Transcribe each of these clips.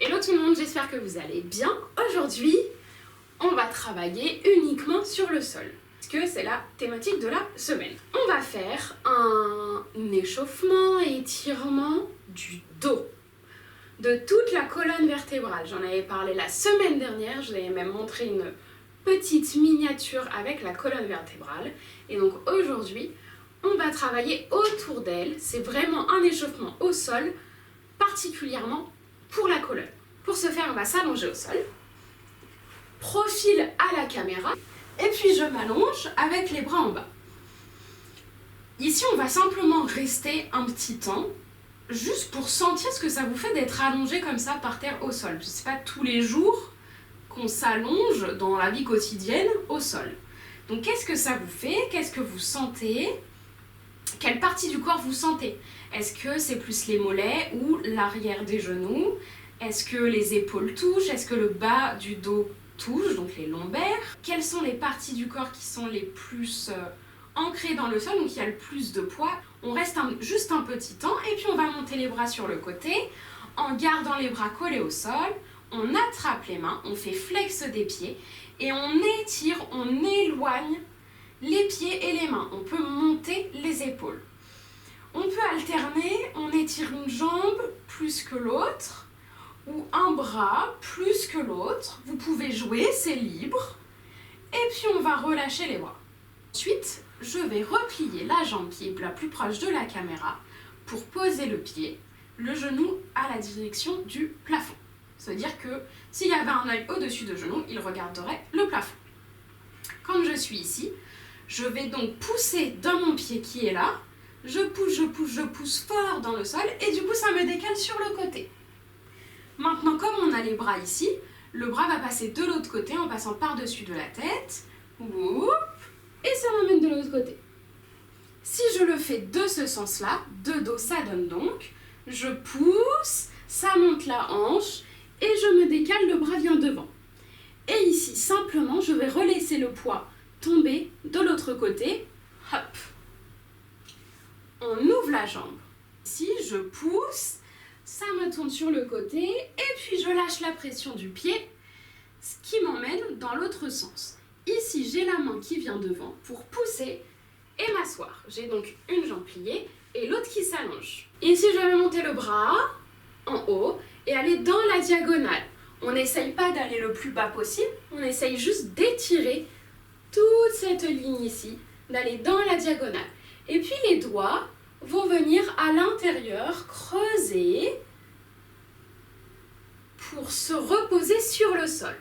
Hello tout le monde, j'espère que vous allez bien. Aujourd'hui, on va travailler uniquement sur le sol, parce que c'est la thématique de la semaine. On va faire un échauffement et étirement du dos, de toute la colonne vertébrale. J'en avais parlé la semaine dernière, je vous avais même montré une petite miniature avec la colonne vertébrale. Et donc aujourd'hui, on va travailler autour d'elle. C'est vraiment un échauffement au sol, particulièrement pour la colonne. Pour ce faire, on va s'allonger au sol, profil à la caméra, et puis je m'allonge avec les bras en bas. Ici, on va simplement rester un petit temps, juste pour sentir ce que ça vous fait d'être allongé comme ça par terre au sol. Ce n'est pas tous les jours qu'on s'allonge dans la vie quotidienne au sol. Donc qu'est-ce que ça vous fait? Qu'est-ce que vous sentez? Quelle partie du corps vous sentez? Est-ce que c'est plus les mollets ou l'arrière des genoux? Est-ce que les épaules touchent? Est-ce que le bas du dos touche, donc les lombaires? Quelles sont les parties du corps qui sont les plus ancrées dans le sol, donc il y a le plus de poids? On reste juste un petit temps et puis on va monter les bras sur le côté en gardant les bras collés au sol. On attrape les mains, on fait flex des pieds et on étire, on éloigne les pieds et les mains. On peut monter les épaules. On peut alterner, on étire une jambe plus que l'autre ou un bras plus que l'autre. Vous pouvez jouer, c'est libre. Et puis on va relâcher les bras. Ensuite, je vais replier la jambe qui est la plus proche de la caméra pour poser le pied, le genou à la direction du plafond. Ça veut dire que s'il y avait un œil au-dessus de genou, il regarderait le plafond. Comme je suis ici, je vais donc pousser dans mon pied qui est là. Je pousse fort dans le sol et du coup ça me décale sur le côté. Maintenant, comme on a les bras ici, le bras va passer de l'autre côté en passant par-dessus de la tête. Et ça m'emmène de l'autre côté. Si je le fais de ce sens-là, de dos, ça donne donc, je pousse, ça monte la hanche et je me décale, le bras vient devant. Et ici, simplement, je vais relaisser le poids tomber de l'autre côté. Hop. On ouvre la jambe. Ici, je pousse, ça me tourne sur le côté et puis je lâche la pression du pied, ce qui m'emmène dans l'autre sens. Ici, j'ai la main qui vient devant pour pousser et m'asseoir. J'ai donc une jambe pliée et l'autre qui s'allonge. Ici, je vais monter le bras en haut et aller dans la diagonale. On n'essaye pas d'aller le plus bas possible, on essaye juste d'étirer toute cette ligne ici, d'aller dans la diagonale. Et puis les doigts vont venir à l'intérieur, creuser pour se reposer sur le sol.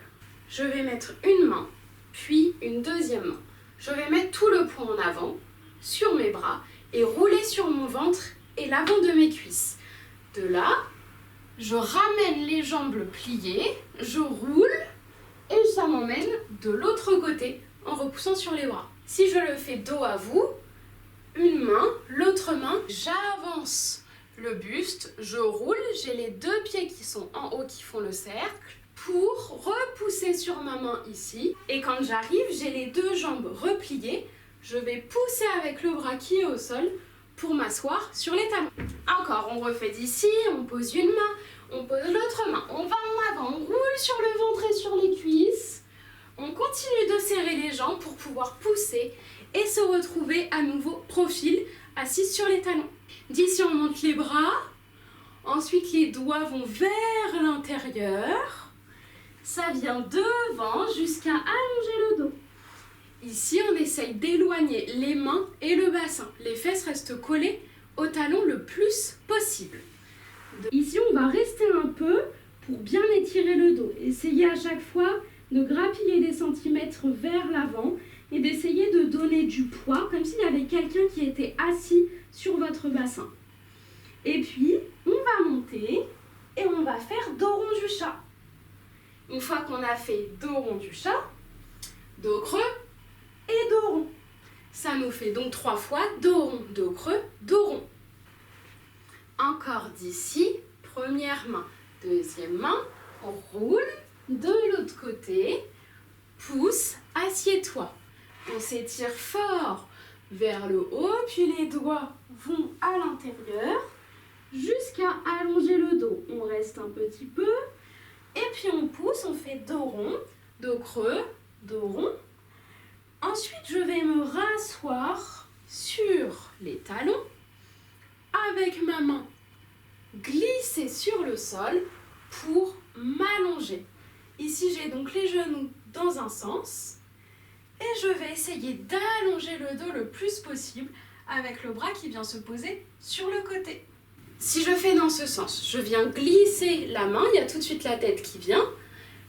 Je vais mettre une main, puis une deuxième main. Je vais mettre tout le poids en avant sur mes bras et rouler sur mon ventre et l'avant de mes cuisses. De là, je ramène les jambes pliées, je roule et ça m'emmène de l'autre côté en repoussant sur les bras. Si je le fais dos à vous, une main, l'autre main, j'avance le buste, je roule, j'ai les deux pieds qui sont en haut qui font le cercle pour repousser sur ma main ici. Et quand j'arrive, j'ai les deux jambes repliées, je vais pousser avec le bras qui est au sol pour m'asseoir sur les talons. Encore, on refait d'ici, on pose une main, on pose l'autre main, on va en avant, on roule sur le ventre et sur les cuisses. On continue de serrer les jambes pour pouvoir pousser et se retrouver à nouveau profil, assis sur les talons. D'ici, on monte les bras. Ensuite, les doigts vont vers l'intérieur. Ça vient devant jusqu'à allonger le dos. Ici, on essaye d'éloigner les mains et le bassin. Les fesses restent collées au talon le plus possible. Ici, on va rester un peu pour bien étirer le dos. Essayez à chaque fois de grappiller des centimètres vers l'avant et d'essayer de donner du poids, comme s'il y avait quelqu'un qui était assis sur votre bassin. Et puis, on va monter et on va faire dos rond du chat. Une fois qu'on a fait dos rond du chat, dos creux et dos rond. Ça nous fait donc 3 fois dos rond, dos creux, dos rond. Encore d'ici, première main, deuxième main, on roule de l'autre côté, pousse, assieds-toi. On s'étire fort vers le haut, puis les doigts vont à l'intérieur jusqu'à allonger le dos. On reste un petit peu, puis on pousse, on fait dos rond, dos creux, dos rond. Ensuite, je vais me rasseoir sur les talons, avec ma main glisser sur le sol pour m'allonger. Ici, j'ai donc les genoux dans un sens et je vais essayer d'allonger le dos le plus possible avec le bras qui vient se poser sur le côté. Si je fais dans ce sens, je viens glisser la main, il y a tout de suite la tête qui vient.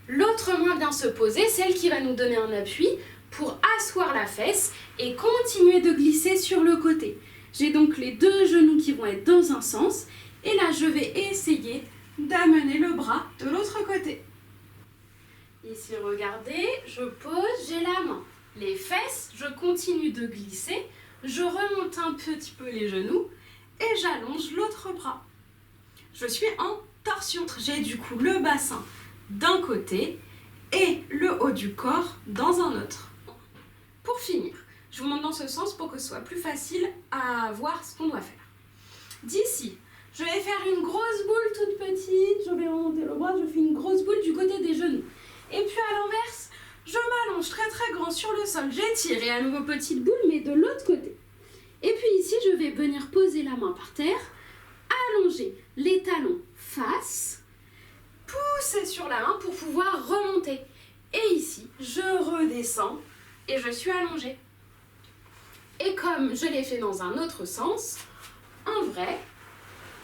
L'autre main vient se poser, celle qui va nous donner un appui pour asseoir la fesse et continuer de glisser sur le côté. J'ai donc les deux genoux qui vont être dans un sens et là je vais essayer d'amener le bras de l'autre côté. Ici regardez, je pose, j'ai la main, les fesses, je continue de glisser, je remonte un petit peu les genoux et j'allonge l'autre bras. Je suis en torsion, j'ai du coup le bassin d'un côté et le haut du corps dans un autre. Pour finir, je vous montre dans ce sens pour que ce soit plus facile à voir ce qu'on doit faire. D'ici, je vais faire une grosse boule toute petite, je vais remonter le bras, je fais une grosse boule du côté des genoux. Et puis à l'inverse, je m'allonge très très grand sur le sol, j'étire et à nouveau petite boule mais de l'autre côté. Et puis ici, je vais venir poser la main par terre, allonger les talons face, pousser sur la main pour pouvoir remonter. Et ici, je redescends et je suis allongée. Et comme je l'ai fait dans un autre sens, en vrai,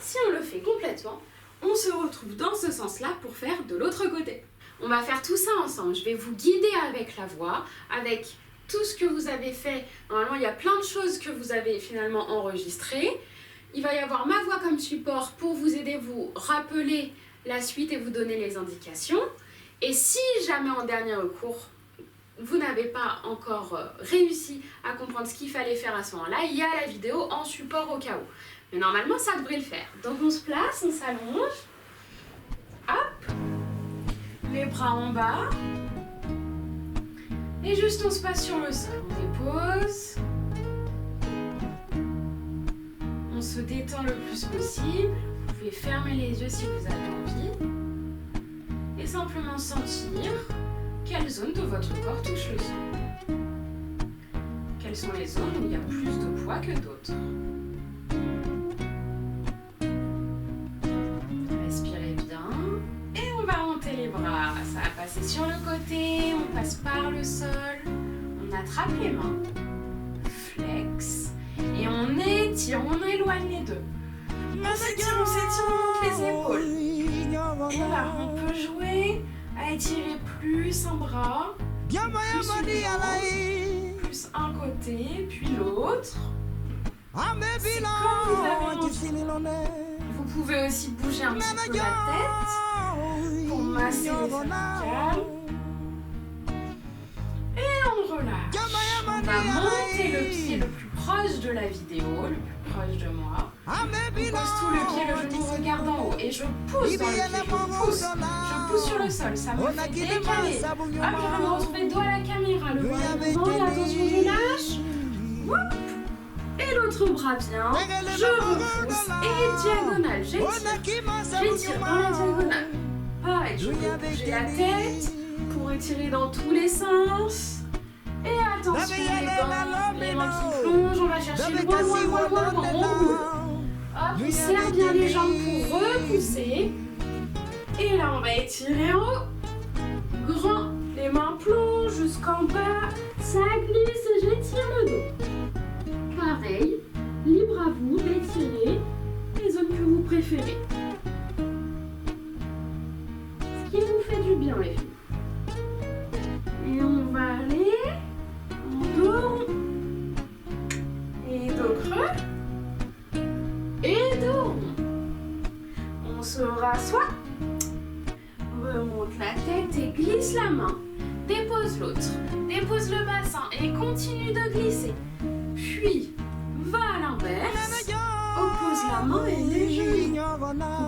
si on le fait complètement, on se retrouve dans ce sens-là pour faire de l'autre côté. On va faire tout ça ensemble. Je vais vous guider avec la voix, avec tout ce que vous avez fait. Normalement, il y a plein de choses que vous avez finalement enregistrées. Il va y avoir ma voix comme support pour vous aider, vous rappeler la suite et vous donner les indications. Et si jamais en dernier recours, vous n'avez pas encore réussi à comprendre ce qu'il fallait faire à ce moment-là, il y a la vidéo en support au cas où. Mais normalement, ça devrait le faire. Donc on se place, on s'allonge. Hop. Les bras en bas. Et juste on se passe sur le sol. On dépose. On se détend le plus possible. Vous pouvez fermer les yeux si vous avez envie. Et simplement sentir quelle zone de votre corps touche le sol. Quelles sont les zones où il y a plus de poids que d'autres. Respirez bien. Et on va monter les bras. Ça va passer sur le côté, on passe par le sol. On attrape les mains. Flex. Et on étire, on éloigne les deux. On s'étire, on monte les épaules. Et là, on peut jouer à étirer plus un bras, plus un côté, puis l'autre. C'est comme vous avez envie. Vous pouvez aussi bouger un petit peu la tête pour masser les cervicales. Et on relâche. On va monter le pied le plus proche de la vidéo, le plus proche de moi. Je pose tout le pied, le genou regarde en haut et je pousse dans le pied, je pousse sur le sol, ça me fait décaler. Hop, je vais me retrouver dos à la caméra, le bras est devant, et attention, je lâche. Whoop. Et l'autre bras vient, je repousse et diagonale, j'étire dans la diagonale. Pareil, je peux bouger la tête pour étirer dans tous les sens. Et attention, les mains qui plongent, on va chercher loin, on roule. Hop, on serre bien les jambes pour repousser. Et là, on va étirer en haut. Grand, les mains plongent jusqu'en bas. Ça glisse et j'étire le dos. Pareil, libre à vous d'étirer les zones que vous préférez. Ce qui vous fait du bien, les filles. Et on va aller en dos rond. Et dos creux. Et dos rond. On se rassoit. Remonte la tête et glisse la main. Dépose l'autre. Dépose le bassin et continue de glisser. Puis, va à l'inverse. Oppose la main et les genoux.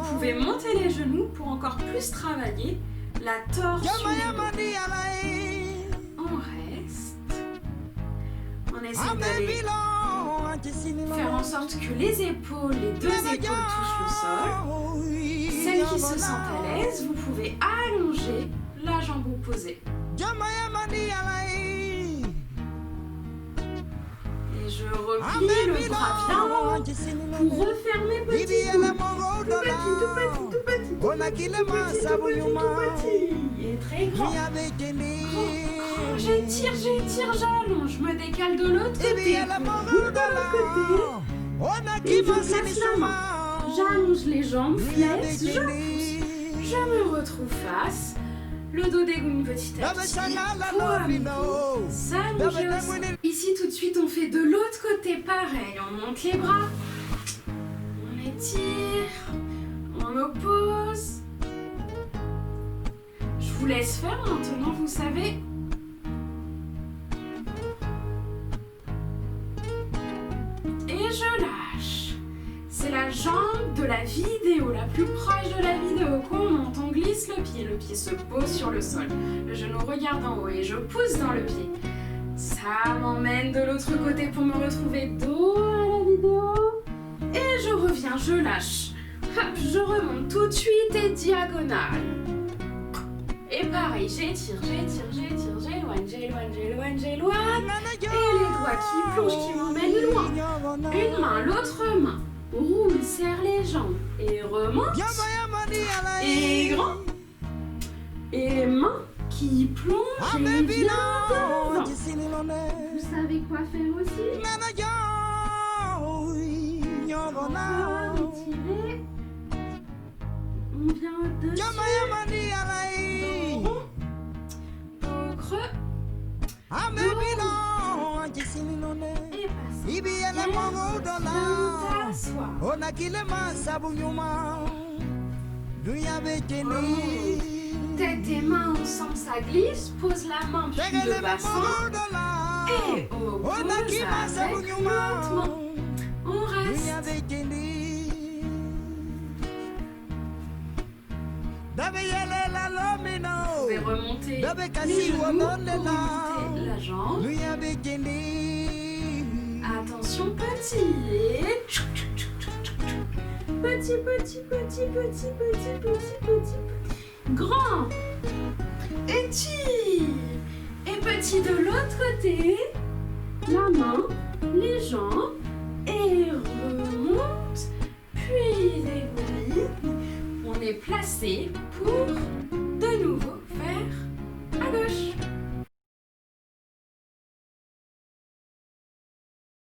Vous pouvez monter les genoux pour encore plus travailler la torsion du dos. On reste. On essaie d'aller faire en sorte que les épaules, les deux épaules touchent le sol. Celles qui se sentent à l'aise, vous pouvez allonger allonger la jambe opposée. Et je replie le bras bien haut pour refermer petit coup. Tout petit. Et très grand. Grand. J'étire, j'allonge. Je me décale de l'autre côté. Et je place la main. J'allonge les jambes, flex, je pousse. Je me retrouve face. Le dos dégoûte petit à petit. S'allonger au sol. Ici, tout de suite, on fait de l'autre côté pareil. On monte les bras. On étire. On oppose. Je vous laisse faire maintenant, vous savez. Et je lâche. C'est la jambe de la vidéo, la plus proche de la vidéo. Quand on monte, on glisse le pied se pose sur le sol. Le genou regarde en haut et je pousse dans le pied. Ça m'emmène de l'autre côté pour me retrouver dos à la vidéo. Et je reviens, je lâche. Hop, je remonte tout de suite et diagonale. Et pareil, j'étire, j'éloigne. Et les doigts qui plongent, qui m'emmènent loin. Une main, l'autre main. Roule, serre les jambes. Et remonte. Et grand. Et main qui plonge et vient devant. Vous savez quoi faire aussi? On va étirer. On vient au-dessus. Dos creux. Et passe. Tête et main ensemble, ça glisse. Pose la main puis le bassin. Et oppose avec lentement. On reste. Vous pouvez remonter les genoux, remonter la jambe. Attention, petit. Petit. Grand. Étire. Et petit de l'autre côté. La main, les jambes. Et remonte. Puis dégoupille. On est placé pour